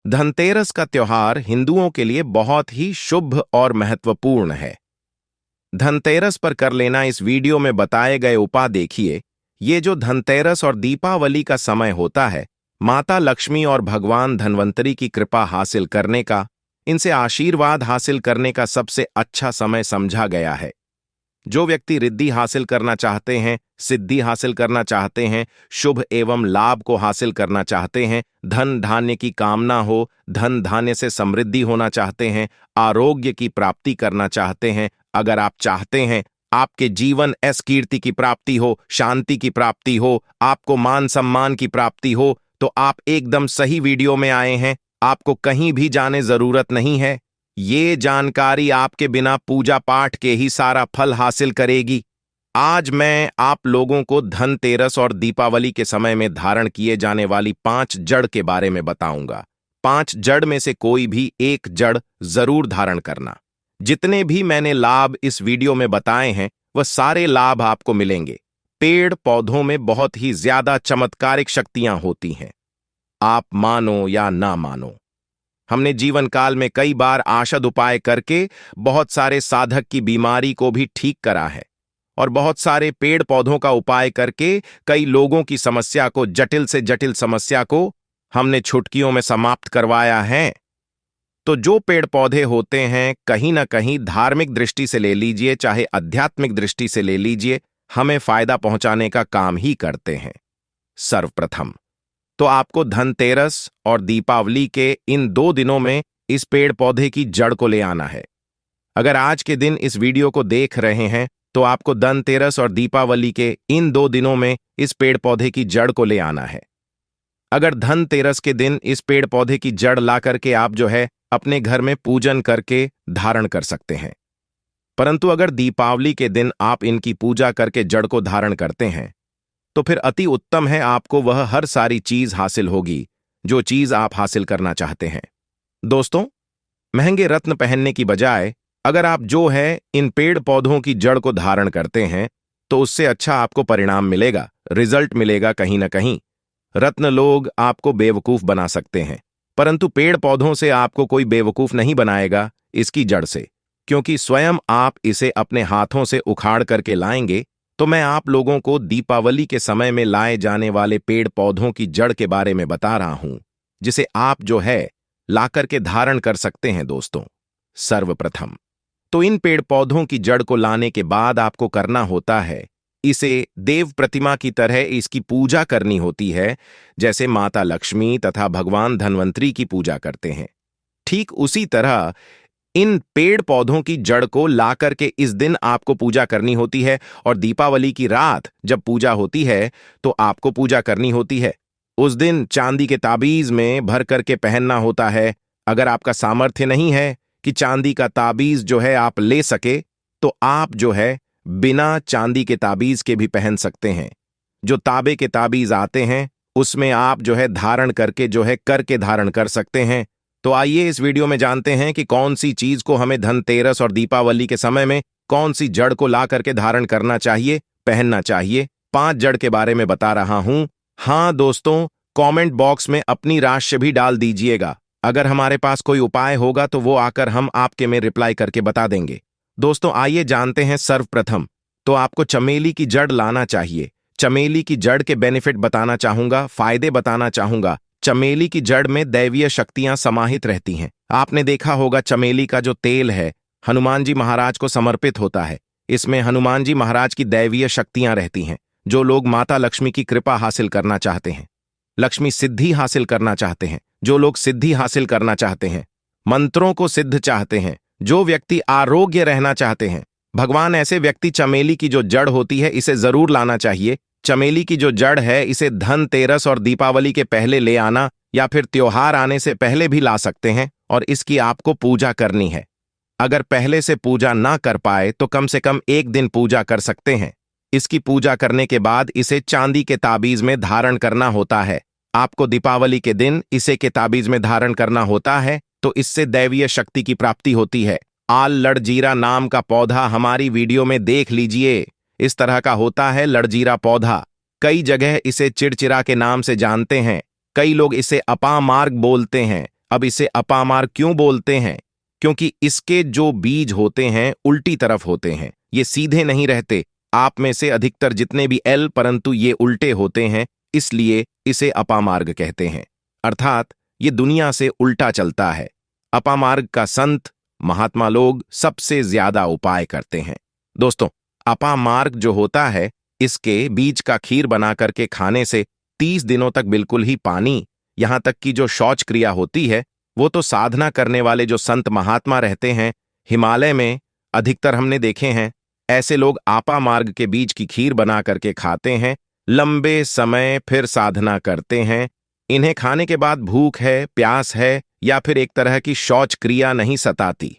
धनतेरस का त्योहार हिंदुओं के लिए बहुत ही शुभ और महत्वपूर्ण है। धनतेरस पर कर लेना इस वीडियो में बताए गए उपाय देखिए। ये जो धनतेरस और दीपावली का समय होता है, माता लक्ष्मी और भगवान धन्वंतरी की कृपा हासिल करने का, इनसे आशीर्वाद हासिल करने का सबसे अच्छा समय समझा गया है। जो व्यक्ति रिद्धि हासिल करना चाहते हैं, सिद्धि हासिल करना चाहते हैं, शुभ एवं लाभ को हासिल करना चाहते हैं, धन धान्य की कामना हो, धन धान्य से समृद्धि होना चाहते हैं, आरोग्य की प्राप्ति करना चाहते हैं, अगर आप चाहते हैं आपके जीवन ऐस कीर्ति की प्राप्ति हो, शांति की प्राप्ति हो, आपको मान सम्मान की प्राप्ति हो, तो आप एकदम सही वीडियो में आए हैं। आपको कहीं भी जाने जरूरत नहीं है। ये जानकारी आपके बिना पूजा पाठ के ही सारा फल हासिल करेगी। आज मैं आप लोगों को धनतेरस और दीपावली के समय में धारण किए जाने वाली 5 जड़ के बारे में बताऊंगा। 5 जड़ में से कोई भी एक जड़ जरूर धारण करना। जितने भी मैंने लाभ इस वीडियो में बताए हैं, वह सारे लाभ आपको मिलेंगे। पेड़ पौधों में बहुत ही ज्यादा चमत्कारिक शक्तियां होती हैं, आप मानो या ना मानो। हमने जीवन काल में कई बार औषध उपाय करके बहुत सारे साधक की बीमारी को भी ठीक करा है, और बहुत सारे पेड़ पौधों का उपाय करके कई लोगों की समस्या को, जटिल से जटिल समस्या को हमने चुटकियों में समाप्त करवाया है। तो जो पेड़ पौधे होते हैं, कहीं ना कहीं धार्मिक दृष्टि से ले लीजिए, चाहे आध्यात्मिक दृष्टि से ले लीजिए, हमें फायदा पहुंचाने का काम ही करते हैं। सर्वप्रथम तो आपको धनतेरस और दीपावली के इन 2 दिनों में इस पेड़ पौधे की जड़ को ले आना है। अगर आज के दिन इस वीडियो को देख रहे हैं, तो आपको धनतेरस और दीपावली के इन 2 दिनों में इस पेड़ पौधे की जड़ को ले आना है। अगर धनतेरस के दिन इस पेड़ पौधे की जड़ ला करके आप जो है अपने घर में पूजन करके धारण कर सकते हैं, परंतु अगर दीपावली के दिन आप इनकी पूजा करके जड़ को धारण करते हैं, तो फिर अति उत्तम है, आपको वह हर सारी चीज हासिल होगी जो चीज आप हासिल करना चाहते हैं। दोस्तों, महंगे रत्न पहनने की बजाय अगर आप जो है इन पेड़ पौधों की जड़ को धारण करते हैं, तो उससे अच्छा आपको परिणाम मिलेगा, रिजल्ट मिलेगा। कहीं ना कहीं रत्न लोग आपको बेवकूफ बना सकते हैं, परंतु पेड़ पौधों से आपको कोई बेवकूफ नहीं बनाएगा, इसकी जड़ से, क्योंकि स्वयं आप इसे अपने हाथों से उखाड़ करके लाएंगे। तो मैं आप लोगों को दीपावली के समय में लाए जाने वाले पेड़ पौधों की जड़ के बारे में बता रहा हूं, जिसे आप जो है लाकर के धारण कर सकते हैं। दोस्तों, सर्वप्रथम तो इन पेड़ पौधों की जड़ को लाने के बाद आपको करना होता है, इसे देव प्रतिमा की तरह इसकी पूजा करनी होती है, जैसे माता लक्ष्मी तथा भगवान धन्वंतरी की पूजा करते हैं। ठीक उसी तरह इन पेड़ पौधों की जड़ को लाकर के इस दिन आपको पूजा करनी होती है, और दीपावली की रात जब पूजा होती है तो आपको पूजा करनी होती है। उस दिन चांदी के ताबीज में भर करके पहनना होता है। अगर आपका सामर्थ्य नहीं है कि चांदी का ताबीज जो है आप ले सके, तो आप जो है बिना चांदी के ताबीज के भी पहन सकते हैं। जो तांबे के ताबीज आते हैं, उसमें आप जो है धारण करके जो है करके धारण कर सकते हैं। तो आइए इस वीडियो में जानते हैं कि कौन सी चीज को हमें धनतेरस और दीपावली के समय में कौन सी जड़ को ला करके धारण करना चाहिए, पहनना चाहिए। 5 जड़ के बारे में बता रहा हूं। हां दोस्तों, कमेंट बॉक्स में अपनी राशि भी डाल दीजिएगा। अगर हमारे पास कोई उपाय होगा तो वो आकर हम आपके में रिप्लाई करके बता देंगे। दोस्तों, आइए जानते हैं। सर्वप्रथम तो आपको चमेली की जड़ लाना चाहिए। चमेली की जड़ के बेनिफिट बताना चाहूंगा, फायदे बताना चाहूंगा। चमेली की जड़ में दैवीय शक्तियां समाहित रहती हैं। आपने देखा होगा चमेली का जो तेल है, हनुमान जी महाराज को समर्पित होता है। इसमें हनुमान जी महाराज की दैवीय शक्तियां रहती हैं। जो लोग माता लक्ष्मी की कृपा हासिल करना चाहते हैं, लक्ष्मी सिद्धि हासिल करना चाहते हैं, जो लोग सिद्धि हासिल करना चाहते हैं, मंत्रों को सिद्ध चाहते हैं, जो व्यक्ति आरोग्य रहना चाहते हैं, भगवान ऐसे व्यक्ति चमेली की जो जड़ होती है इसे जरूर लाना चाहिए। चमेली की जो जड़ है, इसे धनतेरस और दीपावली के पहले ले आना, या फिर त्योहार आने से पहले भी ला सकते हैं, और इसकी आपको पूजा करनी है। अगर पहले से पूजा ना कर पाए तो कम से कम 1 दिन पूजा कर सकते हैं। इसकी पूजा करने के बाद इसे चांदी के ताबीज में धारण करना होता है। आपको दीपावली के दिन इसे के ताबीज में धारण करना होता है, तो इससे दैवीय शक्ति की प्राप्ति होती है। आल लड़जीरा नाम का पौधा हमारी वीडियो में देख लीजिए। इस तरह का होता है लड़जीरा पौधा। कई जगह इसे चिड़चिड़ा के नाम से जानते हैं। कई लोग इसे अपामार्ग बोलते हैं। अब इसे अपामार्ग क्यों बोलते हैं? क्योंकि इसके जो बीज होते हैं उल्टी तरफ होते हैं, ये सीधे नहीं रहते। आप में से अधिकतर जितने भी एल परंतु ये उल्टे होते हैं, इसलिए इसे अपामार्ग कहते हैं। अर्थात ये दुनिया से उल्टा चलता है। अपामार्ग का संत महात्मा लोग सबसे ज्यादा उपाय करते हैं। दोस्तों, अपामार्ग जो होता है, इसके बीज का खीर बना करके खाने से 30 दिनों तक बिल्कुल ही पानी, यहां तक कि जो शौच क्रिया होती है, वो तो साधना करने वाले जो संत महात्मा रहते हैं हिमालय में, अधिकतर हमने देखे हैं ऐसे लोग आपा मार्ग के बीज की खीर बना करके खाते हैं, लंबे समय फिर साधना करते हैं। इन्हें खाने के बाद भूख है, प्यास है या फिर एक तरह की शौच क्रिया नहीं सताती।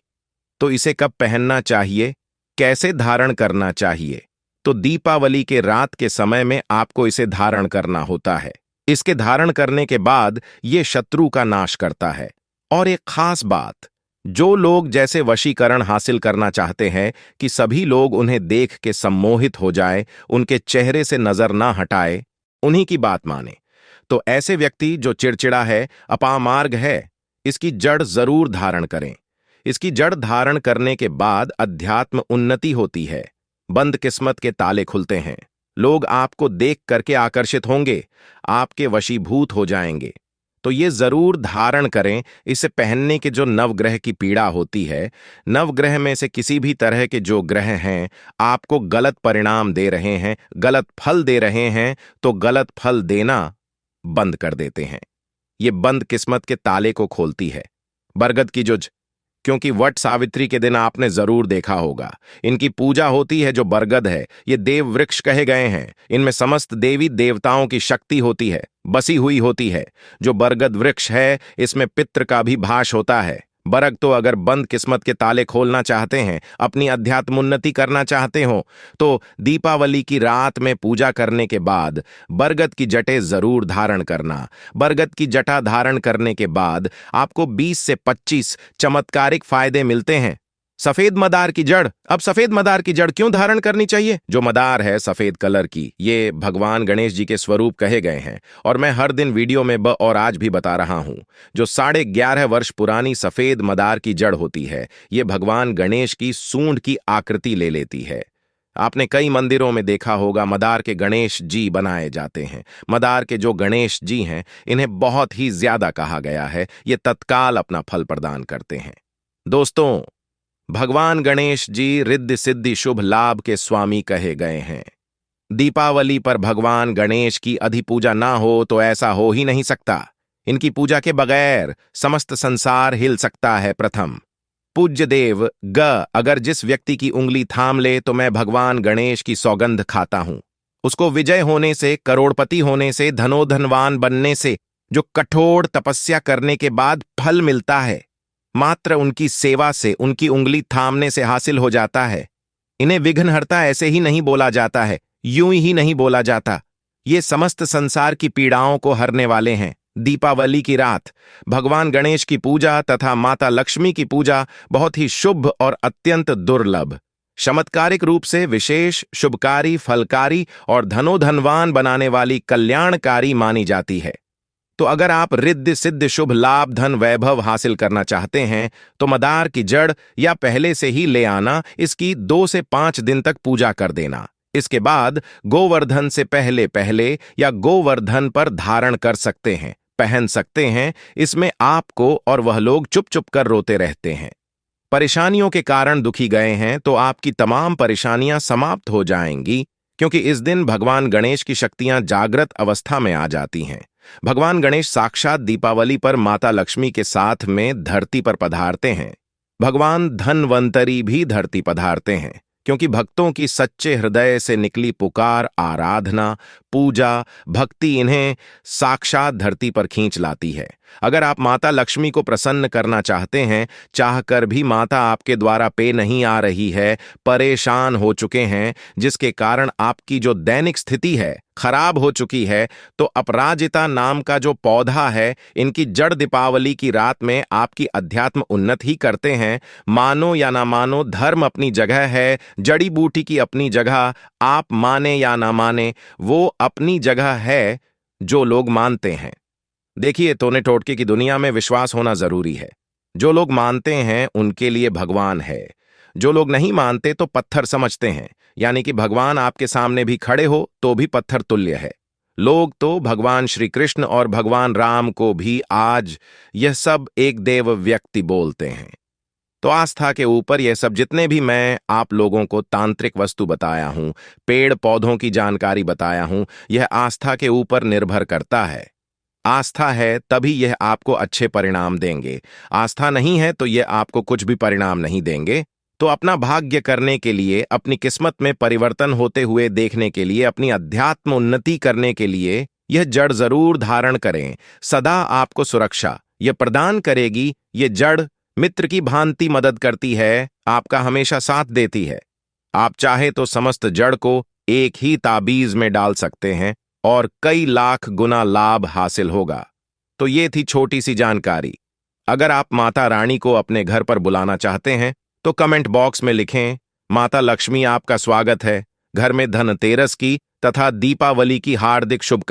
तो इसे कब पहनना चाहिए, कैसे धारण करना चाहिए? तो दीपावली के रात के समय में आपको इसे धारण करना होता है। इसके धारण करने के बाद ये शत्रु का नाश करता है। और एक खास बात, जो लोग जैसे वशीकरण हासिल करना चाहते हैं कि सभी लोग उन्हें देख के सम्मोहित हो जाए, उनके चेहरे से नजर ना हटाए, उन्हीं की बात माने। तो ऐसे व्यक्ति जो चिड़चिड़ा है, अपामार्ग है, इसकी जड़ जरूर धारण करें। इसकी जड़ धारण करने के बाद अध्यात्म उन्नति होती है, बंद किस्मत के ताले खुलते हैं, लोग आपको देख करके आकर्षित होंगे, आपके वशीभूत हो जाएंगे। तो ये जरूर धारण करें। इसे पहनने के जो नवग्रह की पीड़ा होती है, नवग्रह में से किसी भी तरह के जो ग्रह हैं आपको गलत परिणाम दे रहे हैं, गलत फल दे रहे हैं, तो गलत फल देना बंद कर देते हैं। ये बंद किस्मत के ताले को खोलती है। बरगद की जुज, क्योंकि वट सावित्री के दिन आपने जरूर देखा होगा, इनकी पूजा होती है। जो बरगद है, ये देव वृक्ष कहे गए हैं। इनमें समस्त देवी देवताओं की शक्ति होती है, बसी हुई होती है। जो बरगद वृक्ष है, इसमें पितृ का भी भाष होता है। बरग तो अगर बंद किस्मत के ताले खोलना चाहते हैं, अपनी अध्यात्मोन्नति करना चाहते हो, तो दीपावली की रात में पूजा करने के बाद बरगद की जटें जरूर धारण करना। बरगद की जटा धारण करने के बाद आपको 20 से 25 चमत्कारिक फायदे मिलते हैं। सफेद मदार की जड़, अब सफेद मदार की जड़ क्यों धारण करनी चाहिए? जो मदार है सफेद कलर की, ये भगवान गणेश जी के स्वरूप कहे गए हैं और मैं हर दिन वीडियो में और आज भी बता रहा हूं। जो 11.5 वर्ष पुरानी सफेद मदार की जड़ होती है, ये भगवान गणेश की सूंड की आकृति ले लेती है। आपने कई मंदिरों में देखा होगा मदार के गणेश जी बनाए जाते हैं। मदार के जो गणेश जी हैं, इन्हें बहुत ही ज्यादा कहा गया है, ये तत्काल अपना फल प्रदान करते हैं। दोस्तों, भगवान गणेश जी रिद्धि सिद्धि शुभ लाभ के स्वामी कहे गए हैं। दीपावली पर भगवान गणेश की अधिपूजा ना हो तो ऐसा हो ही नहीं सकता। इनकी पूजा के बगैर समस्त संसार हिल सकता है। प्रथम, पूज्य देव ग, अगर जिस व्यक्ति की उंगली थाम ले तो मैं भगवान गणेश की सौगंध खाता हूं। उसको विजय होने से, करोड़पति होने से, धनोधनवान बनने से, जो कठोर तपस्या करने के बाद फल मिलता है, मात्र उनकी सेवा से, उनकी उंगली थामने से हासिल हो जाता है। इन्हें विघ्नहर्ता ऐसे ही नहीं बोला जाता है, यूं ही नहीं बोला जाता। ये समस्त संसार की पीड़ाओं को हरने वाले हैं। दीपावली की रात भगवान गणेश की पूजा तथा माता लक्ष्मी की पूजा बहुत ही शुभ और अत्यंत दुर्लभ, चमत्कारिक रूप से विशेष, शुभकारी, फलकारी और धनोधनवान बनाने वाली कल्याणकारी मानी जाती है। तो अगर आप रिद्धि सिद्धि शुभ लाभ, धन, वैभव हासिल करना चाहते हैं तो मदार की जड़ या पहले से ही ले आना, इसकी 2 से 5 दिन तक पूजा कर देना। इसके बाद गोवर्धन से पहले पहले या गोवर्धन पर धारण कर सकते हैं, पहन सकते हैं। इसमें आपको और वह लोग चुप चुप कर रोते रहते हैं। परेशानियों के कारण दुखी गए हैं तो आपकी तमाम परेशानियां समाप्त हो जाएंगी, क्योंकि इस दिन भगवान गणेश की शक्तियां जागृत अवस्था में आ जाती हैं। भगवान गणेश साक्षात दीपावली पर माता लक्ष्मी के साथ में धरती पर पधारते हैं। भगवान धनवंतरी भी धरती पधारते हैं, क्योंकि भक्तों की सच्चे हृदय से निकली पुकार, आराधना, पूजा, भक्ति इन्हें साक्षात धरती पर खींच लाती है। अगर आप माता लक्ष्मी को प्रसन्न करना चाहते हैं, चाहकर भी माता आपके द्वारा पे नहीं आ रही है, परेशान हो चुके हैं, जिसके कारण आपकी जो दैनिक स्थिति है खराब हो चुकी है, तो अपराजिता नाम का जो पौधा है, इनकी जड़ दीपावली की रात में आपकी अध्यात्म उन्नति ही करते हैं। मानो या ना मानो, धर्म अपनी जगह है, जड़ी बूटी की अपनी जगह, आप माने या ना माने, वो अपनी जगह है जो लोग मानते हैं। देखिए, टोने टोटके की दुनिया में विश्वास होना जरूरी है। जो लोग मानते हैं उनके लिए भगवान है। जो लोग नहीं मानते तो पत्थर समझते हैं, यानी कि भगवान आपके सामने भी खड़े हो तो भी पत्थर तुल्य है। लोग तो भगवान श्री कृष्ण और भगवान राम को भी आज यह सब एक देव व्यक्ति बोलते हैं। तो आस्था के ऊपर यह सब जितने भी मैं आप लोगों को तांत्रिक वस्तु बताया हूं, पेड़ पौधों की जानकारी बताया हूं, यह आस्था के ऊपर निर्भर करता है। आस्था है तभी यह आपको अच्छे परिणाम देंगे। आस्था नहीं है तो यह आपको कुछ भी परिणाम नहीं देंगे। तो अपना भाग्य करने के लिए, अपनी किस्मत में परिवर्तन होते हुए देखने के लिए, अपनी अध्यात्म उन्नति करने के लिए यह जड़ जरूर धारण करें। सदा आपको सुरक्षा यह प्रदान करेगी। यह जड़ मित्र की भांति मदद करती है, आपका हमेशा साथ देती है। आप चाहे तो समस्त जड़ को एक ही ताबीज में डाल सकते हैं और कई लाख गुना लाभ हासिल होगा। तो ये थी छोटी सी जानकारी। अगर आप माता रानी को अपने घर पर बुलाना चाहते हैं तो कमेंट बॉक्स में लिखें, माता लक्ष्मी आपका स्वागत है। घर में धनतेरस की तथा दीपावली की हार्दिक शुभकामनाएं।